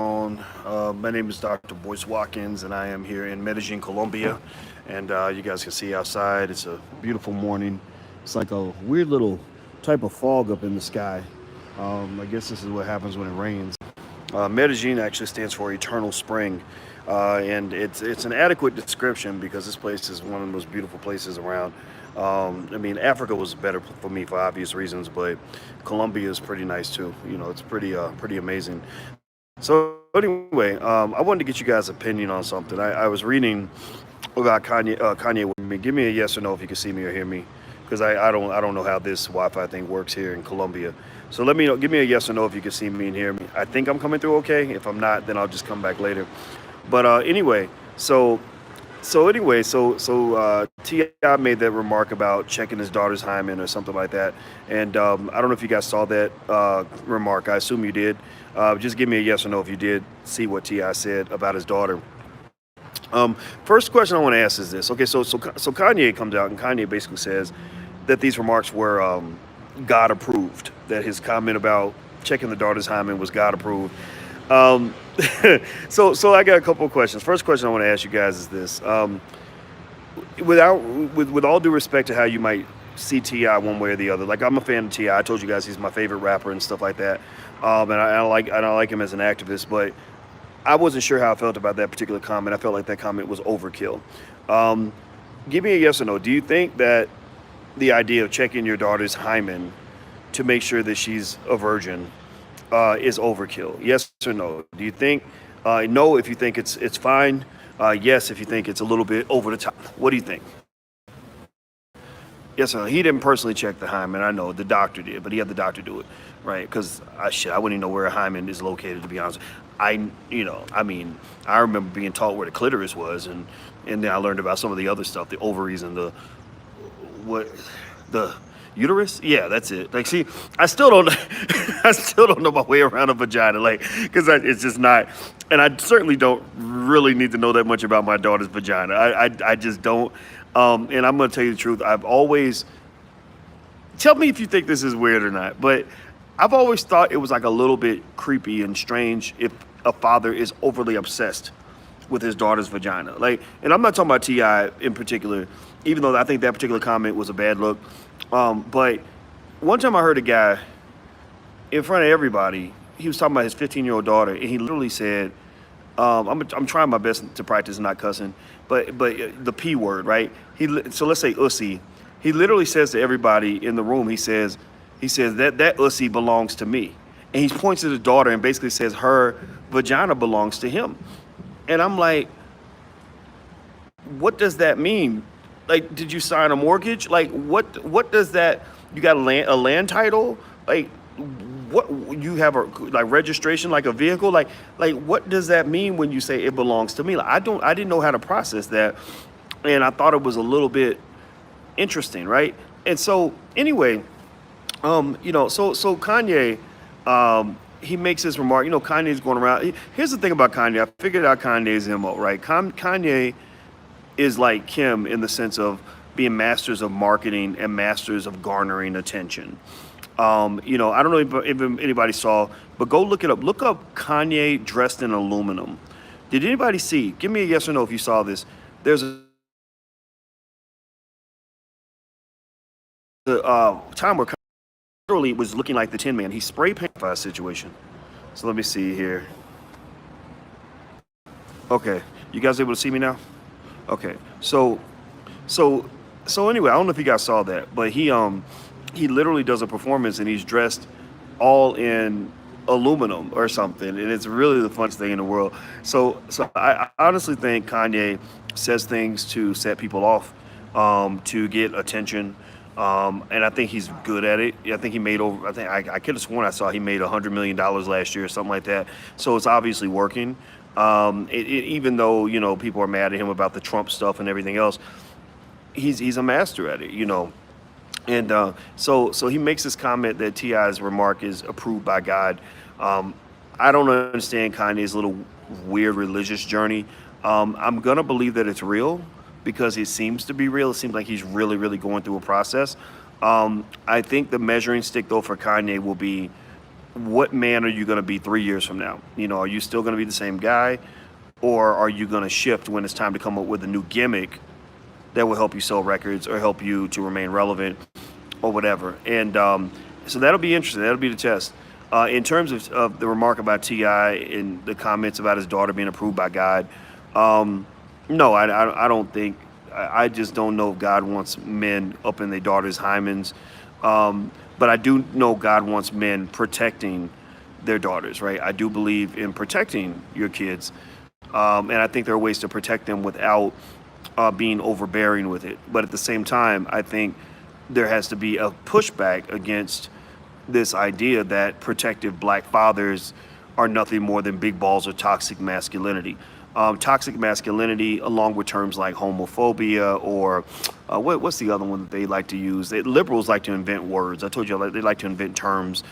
My name is Dr. Boyce Watkins, and I am here in Medellin, Colombia. And you guys can see outside, it's a beautiful morning. It's like a weird little type of fog up in the sky. I guess this is what happens when it rains. Medellin actually stands for eternal spring, and it's an adequate description because this place is one of the most beautiful places around. I mean, Africa was better for me for obvious reasons, but Colombia is pretty nice too. You know, it's pretty amazing. So anyway, I wanted to get you guys' opinion on something. I was reading about Kanye. With me. Give me a yes or no if you can see me or hear me, because I don't know how this Wi-Fi thing works here in Colombia. So let me know. Give me a yes or no if you can see me and hear me. I think I'm coming through okay. If I'm not, then I'll just come back later. But anyway, Ti made that remark about checking his daughter's hymen or something like that, and I don't know if you guys saw that remark. I assume you did. Just give me a yes or no if you did see what Ti said about his daughter. First question I want to ask is this. Okay, so Kanye comes out and Kanye basically says that these remarks were God approved. That his comment about checking the daughter's hymen was God approved. Um, so I got a couple of questions. First question I want to ask you guys is this: with all due respect to how you might see Ti one way or the other, like I'm a fan of Ti. I told you guys he's my favorite rapper and stuff like that, and I like him as an activist, but I wasn't sure how I felt about that particular comment. I felt like that comment was overkill. Um, Give me a yes or no. Do you think that the idea of checking your daughter's hymen to make sure that she's a virgin is overkill? Yes or no? Do you think no if you think it's fine? Yes if you think it's a little bit over the top. What do you think? Yes or no? He didn't personally check the hymen. I know the doctor did, but he had the doctor do it, right? Because I wouldn't even know where a hymen is located. To be honest, I mean, I remember being taught where the clitoris was, and then I learned about some of the other stuff, the ovaries and what the uterus. Yeah, that's it. Like, see, I still don't, I still don't know my way around a vagina, like, because it's just not, and I certainly don't really need to know that much about my daughter's vagina. I just don't. And I'm gonna tell you the truth. I've always tell me if you think this is weird or not, but I've always thought it was like a little bit creepy and strange if a father is overly obsessed with his daughter's vagina. Like, and I'm not talking about Ti in particular, even though I think that particular comment was a bad look. But one time I heard a guy in front of everybody, he was talking about his 15-year-old daughter, and he literally said, I'm trying my best to practice not cussing, but the P word, right? So let's say ussy. He literally says to everybody in the room, he says that ussy belongs to me, and he points to the daughter and basically says her vagina belongs to him. And I'm like, what does that mean? Like, did you sign a mortgage? Like, what does that? You got a land title? Like, what you have a like registration like a vehicle? Like what does that mean when you say it belongs to me? Like, I didn't know how to process that, and I thought it was a little bit interesting, right? And so anyway, so Kanye, he makes his remark. Kanye's going around. Here's the thing about Kanye. I figured out Kanye's MO, right? Kanye is like Kim in the sense of being masters of marketing and masters of garnering attention. I don't know if anybody saw, but go look it up. Look up Kanye dressed in aluminum. Did anybody see? Give me a yes or no if you saw this. There's a time where Kanye literally was looking like the Tin Man. He spray painted a situation. So let me see here. Okay, you guys able to see me now? Okay, so so anyway, I don't know if you guys saw that, but he literally does a performance and he's dressed all in aluminum or something, and it's really the funnest thing in the world. So I honestly think Kanye says things to set people off, to get attention, and I think he's good at it. I think he made over. I could have sworn I saw he made $100 million last year or something like that. So it's obviously working. Even though people are mad at him about the Trump stuff and everything else, he's a master at it. And so he makes this comment that Ti's remark is approved by God. I don't understand Kanye's little weird religious journey. I'm gonna believe that it's real because it seems to be real. It seems like he's really, really going through a process. I think the measuring stick though for Kanye will be what man are you going to be 3 years from now? You know, are you still going to be the same guy, or are you going to shift when it's time to come up with a new gimmick that will help you sell records or help you to remain relevant or whatever? And so that'll be interesting. That'll be the test. In terms of the remark about T.I. and the comments about his daughter being approved by God, no, I don't think, I just don't know if God wants men up in their daughters' hymens. But I do know God wants men protecting their daughters, right? I do believe in protecting your kids. And I think there are ways to protect them without being overbearing with it. But at the same time, I think there has to be a pushback against this idea that protective black fathers are nothing more than big balls of toxic masculinity. Toxic masculinity, along with terms like homophobia or what's the other one that they like to use? Liberals like to invent words. I told you they like to invent terms,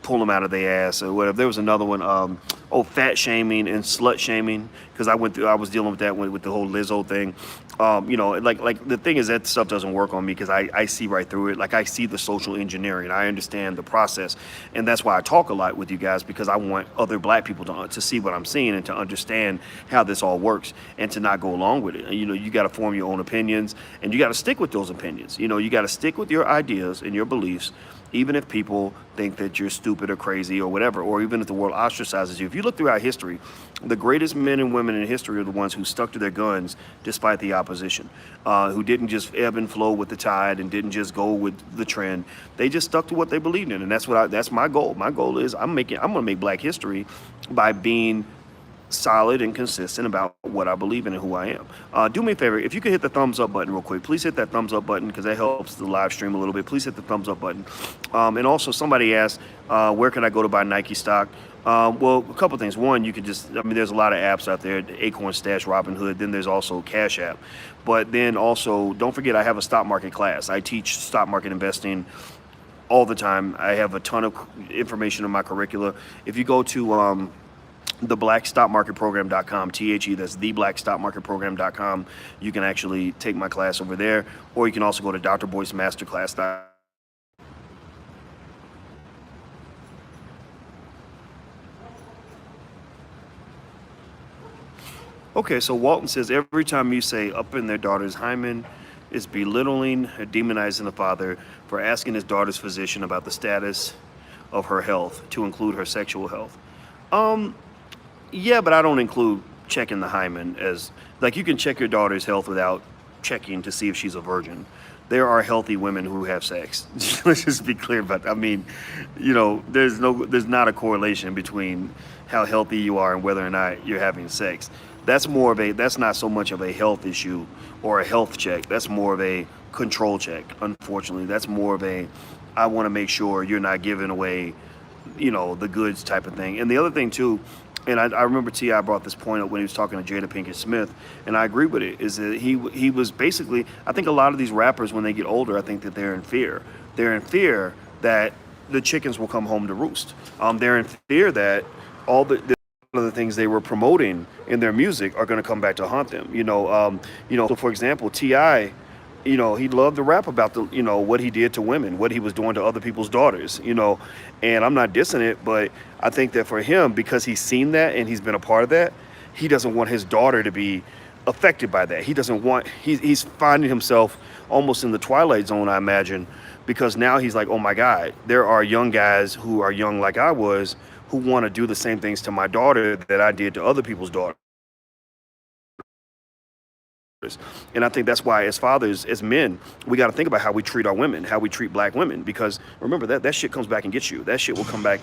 pull them out of their ass or whatever. There was another one, fat shaming and slut shaming, because I was dealing with that with the whole Lizzo thing. Like the thing is that stuff doesn't work on me because I see right through it. Like I see the social engineering. I understand the process, and that's why I talk a lot with you guys, because I want other black people to see what I'm seeing and to understand how this all works and to not go along with it. You know, you got to form your own opinions, and you got to stick with those opinions. You know, you got to stick with your ideas and your beliefs, even if people think that you're stupid or crazy or whatever, or even if the world ostracizes you. If you look throughout history, the greatest men and women in history are the ones who stuck to their guns despite the opposition, who didn't just ebb and flow with the tide and didn't just go with the trend. They just stuck to what they believed in, and that's my goal. My goal is I'm going to make Black history by being solid and consistent about what I believe in and who I am. Do me a favor, if you could hit the thumbs up button real quick, please hit that thumbs up button, because that helps the live stream a little bit. Please hit the thumbs up button. And also somebody asked, where can I go to buy Nike stock? Well, a couple things. One, you could there's a lot of apps out there, Acorn Stash, Robinhood, then there's also Cash App. But then also, don't forget, I have a stock market class. I teach stock market investing all the time. I have a ton of information in my curricula. If you go to theblackstockmarketprogram.com, that's theblackstockmarketprogram.com. You can actually take my class over there, or you can also go to Dr Boyce Masterclass. Okay, so Walton says every time you say up in their daughter's hymen, is belittling or demonizing the father for asking his daughter's physician about the status of her health, to include her sexual health. Yeah, but I don't include checking the hymen as, like, you can check your daughter's health without checking to see if she's a virgin. There are healthy women who have sex. Let's just be clear about that. I mean, you know, there's not a correlation between how healthy you are and whether or not you're having sex. That's not so much of a health issue or a health check. That's more of a control check, unfortunately. That's more of I want to make sure you're not giving away, you know, the goods type of thing. And the other thing too, and I remember T.I. brought this point up when he was talking to Jada Pinkett Smith, and I agree with it, is that he was basically, I think a lot of these rappers, when they get older, I think that they're in fear. They're in fear that the chickens will come home to roost. They're in fear that all the things they were promoting in their music are going to come back to haunt them. So for example, T.I., you know, he loved to rap about what he did to women, what he was doing to other people's daughters, and I'm not dissing it, but I think that for him, because he's seen that and he's been a part of that, he doesn't want his daughter to be affected by that. He's finding himself almost in the twilight zone, I imagine, because now he's like, oh my God, there are young guys who are young like I was, who want to do the same things to my daughter that I did to other people's daughters. And I think that's why, as fathers, as men, we got to think about how we treat our women, how we treat Black women, because remember that shit comes back and gets you. That shit will come back,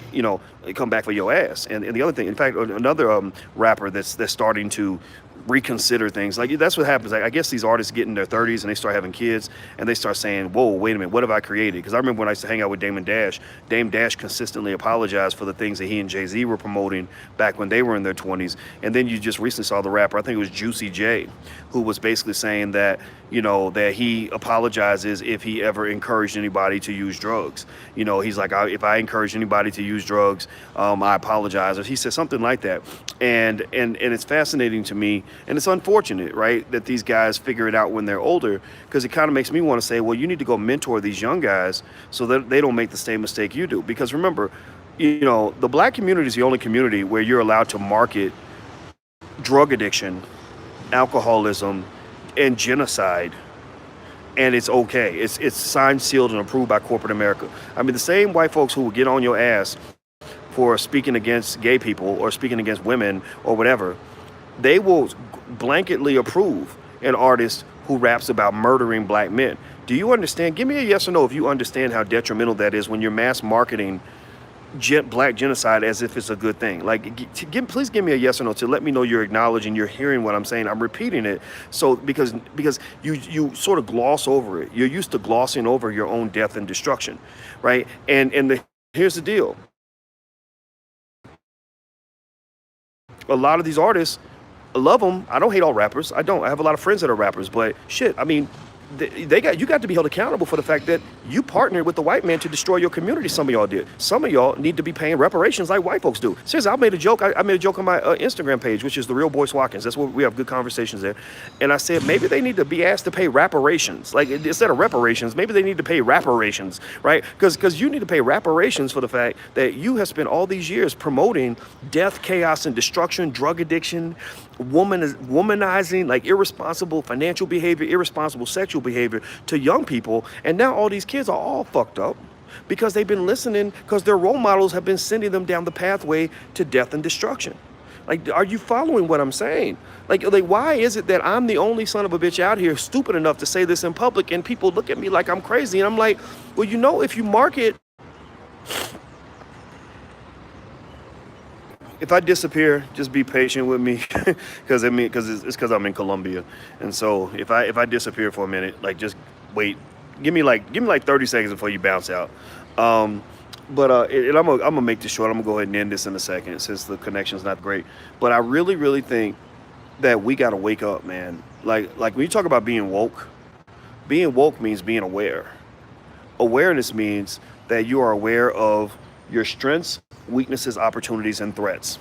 come back for your ass. And the other thing, in fact, another rapper that's starting to reconsider things, like, that's what happens. Like, I guess these artists get in their 30s and they start having kids and they start saying, whoa, wait a minute, what have I created? Because I remember when I used to hang out with Dame Dash consistently apologized for the things that he and Jay-Z were promoting back when they were in their 20s. And then you just recently saw the rapper, I think it was Juicy J, who was basically saying that, that he apologizes if he ever encouraged anybody to use drugs. He's like, if I encourage anybody to use drugs, I apologize. Or he said something like that. And it's fascinating to me, and it's unfortunate, right, that these guys figure it out when they're older, because it kind of makes me want to say, well, you need to go mentor these young guys so that they don't make the same mistake you do. Because remember, the black community is the only community where you're allowed to market drug addiction, alcoholism, and genocide, and it's okay. It's signed, sealed, and approved by corporate America. I mean, the same white folks who will get on your ass for speaking against gay people or speaking against women or whatever, they will blanketly approve an artist who raps about murdering black men. Do you understand? Give me a yes or no if you understand how detrimental that is when you're mass marketing black genocide as if it's a good thing. Like, please give me a yes or no to let me know you're acknowledging, you're hearing what I'm saying. I'm repeating it so because you sort of gloss over it. You're used to glossing over your own death and destruction, right? Here's the deal. A lot of these artists, I love them. I don't hate all rappers. I don't. I have a lot of friends that are rappers, but shit, I mean, you got to be held accountable for the fact that you partnered with the white man to destroy your community. Some of y'all did. Some of y'all need to be paying reparations like white folks do. Seriously, I made a joke. I made a joke on my Instagram page, which is The Real Boyce Watkins. That's where we have good conversations there. And I said, maybe they need to be asked to pay reparations. Like, instead of reparations, maybe they need to pay reparations, right? Because you need to pay reparations for the fact that you have spent all these years promoting death, chaos, and destruction, drug addiction, womanizing, like irresponsible financial behavior, irresponsible sexual behavior to young people. And now all these kids are all fucked up because they've been listening, because their role models have been sending them down the pathway to death and destruction. Like, are you following what I'm saying? Like, why is it that I'm the only son of a bitch out here stupid enough to say this in public and people look at me like I'm crazy? And I'm like, well, if you market, if I disappear, just be patient with me, because it's because I'm in Colombia, and so if I disappear for a minute, like, just wait, give me like 30 seconds before you bounce out. I'm gonna make this short. I'm gonna go ahead and end this in a second since the connection's not great. But I really, really think that we gotta wake up, man. Like when you talk about being woke means being aware. Awareness means that you are aware of your strengths, weaknesses, opportunities, and threats.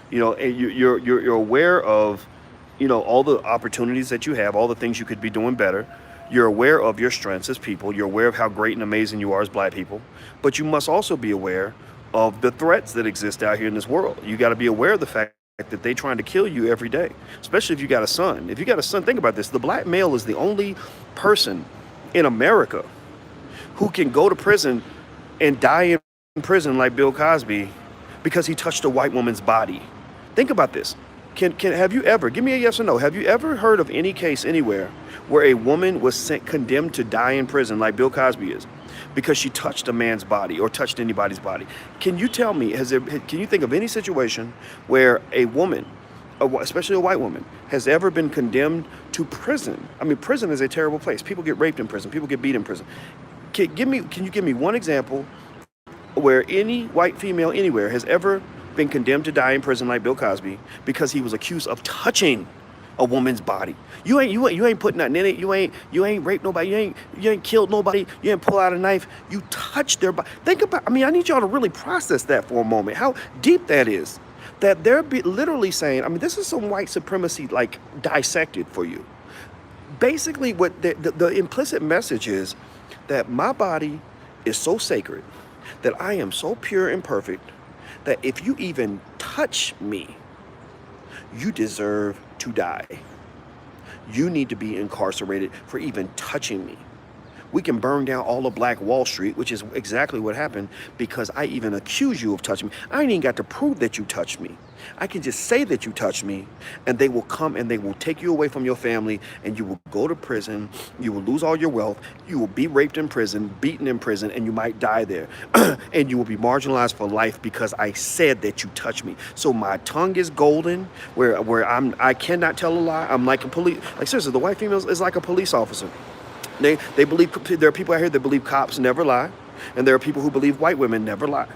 You're aware of, all the opportunities that you have, all the things you could be doing better. You're aware of your strengths as people. You're aware of how great and amazing you are as black people. But you must also be aware of the threats that exist out here in this world. You got to be aware of the fact that they're trying to kill you every day, especially if you got a son. If you got a son, think about this. The black male is the only person in America who can go to prison and die in prison like Bill Cosby because he touched a white woman's body. Think about this. Have you ever, give me a yes or no, have you ever heard of any case anywhere where a woman was condemned to die in prison like Bill Cosby is because she touched a man's body or touched anybody's body? Can you tell me, can you think of any situation where a woman, especially a white woman, has ever been condemned to prison? I mean, prison is a terrible place. People get raped in prison. People get beat in prison. Can you give me one example where any white female anywhere has ever been condemned to die in prison like Bill Cosby because he was accused of touching a woman's body? You ain't putting nothing in it. You ain't raped nobody. You ain't killed nobody. You ain't pull out a knife. You touched their body. Think about. I mean, I need y'all to really process that for a moment. How deep that is. That they're literally saying. I mean, this is some white supremacy like dissected for you. Basically, what the implicit message is that my body is so sacred, that I am so pure and perfect, that if you even touch me, you deserve to die. You need to be incarcerated for even touching me. We can burn down all of Black Wall Street, which is exactly what happened, because I even accuse you of touching me. I ain't even got to prove that you touched me. I can just say that you touched me, and they will come and they will take you away from your family, and you will go to prison. You will lose all your wealth. You will be raped in prison, beaten in prison, and you might die there. And you will be marginalized for life because I said that you touched me. So my tongue is golden, where I cannot tell a lie. I'm like a police. Like, seriously, the white female is like a police officer. They believe, there are people out here that believe cops never lie, and there are people who believe white women never lie,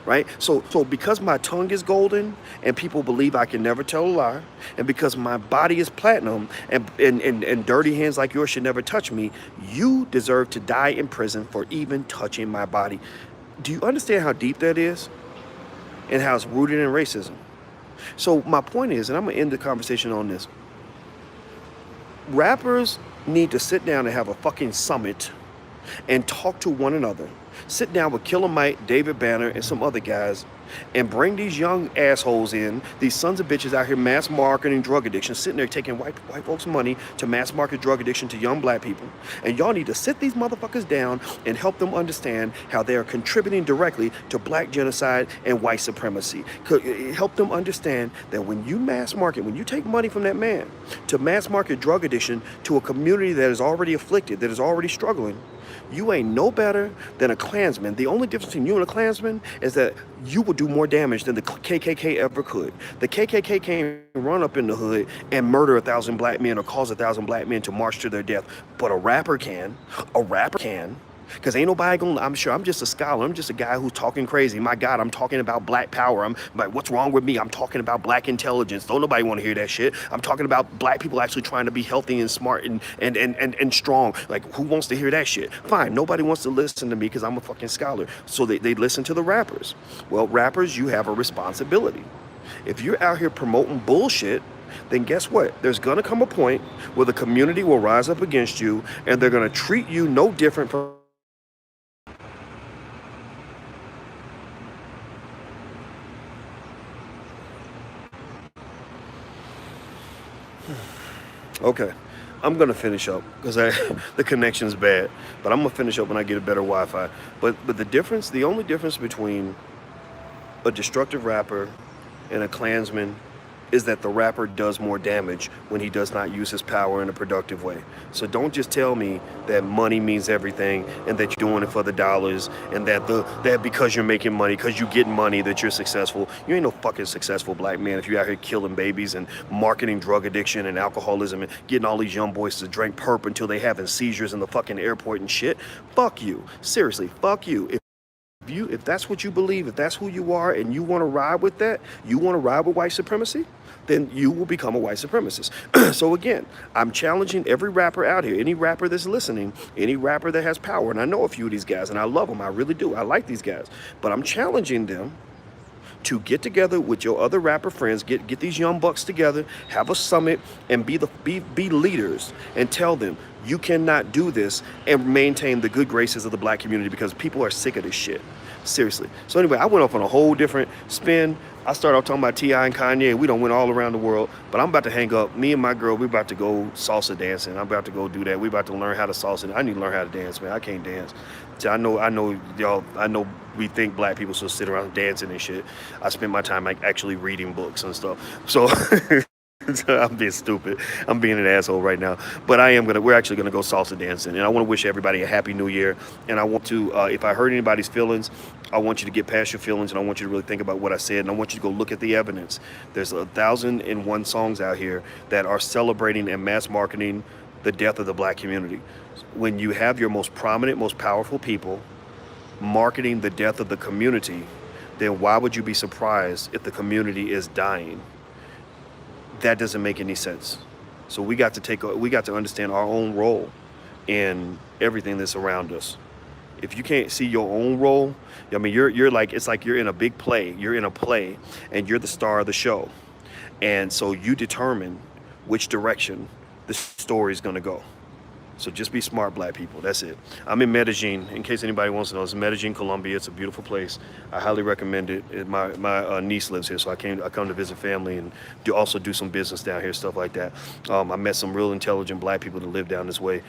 right? So because my tongue is golden and people believe I can never tell a lie, and because my body is platinum and dirty hands like yours should never touch me, you deserve to die in prison for even touching my body. Do you understand how deep that is and how it's rooted in racism? So my point is, and I'm gonna end the conversation on this, rappers need to sit down and have a fucking summit and talk to one another Sit down with Killer Mike, David Banner, and some other guys and bring these young assholes in, these sons of bitches out here mass marketing drug addiction, sitting there taking white folks' money to mass market drug addiction to young black people. And y'all need to sit these motherfuckers down and help them understand how they are contributing directly to black genocide and white supremacy. Help them understand that when you mass market, when you take money from that man to mass market drug addiction to a community that is already afflicted, that is already struggling, you ain't no better than a Klansman. The only difference between you and a Klansman is that you will do more damage than the KKK ever could. The KKK can't run up in the hood and murder 1,000 black men or cause 1,000 black men to march to their death. But a rapper can. A rapper can. Because ain't nobody gonna, I'm sure, I'm just a scholar. I'm just a guy who's talking crazy. My God, I'm talking about black power. I'm like, what's wrong with me? I'm talking about black intelligence. Don't nobody want to hear that shit. I'm talking about black people actually trying to be healthy and smart and strong. Like, who wants to hear that shit? Fine, nobody wants to listen to me because I'm a fucking scholar. So they listen to the rappers. Well, rappers, you have a responsibility. If you're out here promoting bullshit, then guess what? There's gonna come a point where the community will rise up against you and they're gonna treat you no different from Okay, I'm gonna finish up because the connection's bad, but I'm gonna finish up when I get a better Wi-Fi. But the only difference between a destructive rapper and a Klansman is that the rapper does more damage when he does not use his power in a productive way. So don't just tell me that money means everything and that you're doing it for the dollars and that because you're making money, because you get money, that you're successful. You ain't no fucking successful black man if you're out here killing babies and marketing drug addiction and alcoholism and getting all these young boys to drink perp until they having seizures in the fucking airport and shit. Fuck you. Seriously, fuck you. If that's what you believe, if that's who you are and you want to ride with that, you want to ride with white supremacy, then you will become a white supremacist. So again, I'm challenging every rapper out here, any rapper that's listening, any rapper that has power, and I know a few of these guys, and I love them, I really do, I like these guys, but I'm challenging them to get together with your other rapper friends, get these young bucks together, have a summit, and be leaders, and tell them, you cannot do this and maintain the good graces of the black community because people are sick of this shit. Seriously. So anyway, I went off on a whole different spin. I started off talking about T.I. and Kanye. We done went all around the world, but I'm about to hang up. Me and my girl, we about to go salsa dancing. I'm about to go do that. We about to learn how to salsa. I need to learn how to dance, man. I can't dance. So I know y'all, I know we think black people should sit around dancing and shit. I spend my time like actually reading books and stuff. So I'm being stupid. I'm being an asshole right now. But we're actually gonna go salsa dancing. And I want to wish everybody a happy new year. And I want to, if I hurt anybody's feelings, I want you to get past your feelings and I want you to really think about what I said. And I want you to go look at the evidence. There's 1,001 songs out here that are celebrating and mass marketing the death of the black community. When you have your most prominent, most powerful people marketing the death of the community, then why would you be surprised if the community is dying? That doesn't make any sense. So we got to understand our own role in everything that's around us. If you can't see your own role, I mean, you're like, it's like you're in a big play. You're in a play and you're the star of the show. And so you determine which direction the story is going to go. So just be smart, black people. That's it. I'm in Medellin. In case anybody wants to know, it's Medellin, Colombia. It's a beautiful place. I highly recommend it. My niece lives here, so I come to visit family and also do some business down here, stuff like that. I met some real intelligent black people that live down this way.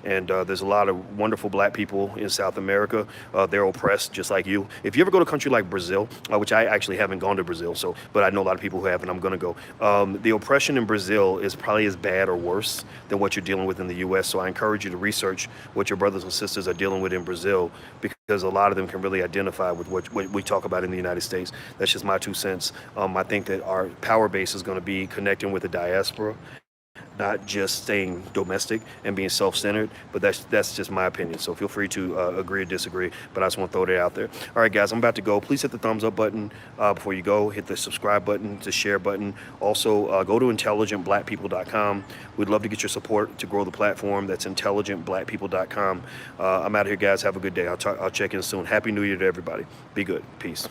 And there's a lot of wonderful black people in South America. They're oppressed just like you. If you ever go to a country like Brazil, which I actually haven't gone to Brazil, but I know a lot of people who have, and I'm going to go. The oppression in Brazil is probably as bad or worse than what you're dealing with in the U.S. So I encourage you to research what your brothers and sisters are dealing with in Brazil, because a lot of them can really identify with what we talk about in the United States. That's just my 2 cents. I think that our power base is going to be connecting with the diaspora, not just staying domestic and being self-centered, but that's just my opinion. So feel free to agree or disagree, but I just want to throw that out there. All right, guys, I'm about to go. Please hit the thumbs up button before you go. Hit the subscribe button, the share button. Also, go to intelligentblackpeople.com. We'd love to get your support to grow the platform. That's intelligentblackpeople.com. I'm out of here, guys. Have a good day. I'll check in soon. Happy New Year to everybody. Be good. Peace.